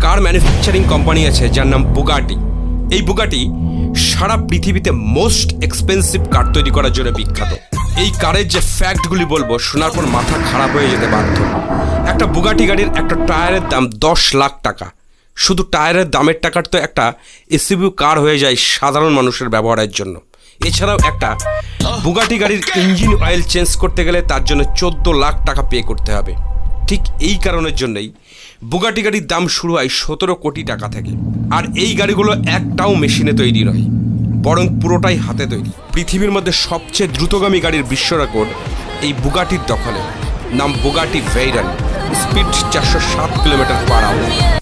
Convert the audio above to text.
কার manufacturing company আছে যার নাম বুগাটি। এই বুগাটি সারা পৃথিবীতে মোস্ট এক্সপেন্সিভ কার তৈরি করার জন্য বিখ্যাত। এই কারের যে ফ্যাক্টগুলি বলবো শোনার পর মাথা খারাপ হয়ে যেতে বাধ্য। একটা বুগাটি গাড়ির একটা টায়ারের দাম 10 লাখ টাকা। শুধু টায়ারের দামের টাকার তো একটা এসইউভি কার হয়ে যায় সাধারণ মানুষের ব্যবহারের জন্য। এছাড়াও একটা বুগাটি গাড়ির ইঞ্জিন অয়েল চেঞ্জ করতে গেলে তার জন্য 14 লাখ টাকা পে করতে হবে। ঠিক এই কারণের জন্যই বুগাটি গাড়ির দাম শুরু হয় 17 কোটি টাকা থেকে। আর এই গাড়িগুলো একটাও মেশিনে তৈরি নয়, বরং পুরোটাই হাতে তৈরি। পৃথিবীর মধ্যে সবচেয়ে দ্রুতগামী গাড়ির বিশ্ব রেকর্ড এই বুগাটির দখলে। নাম Bugatti Veyron, speed 407 kilometre per hour.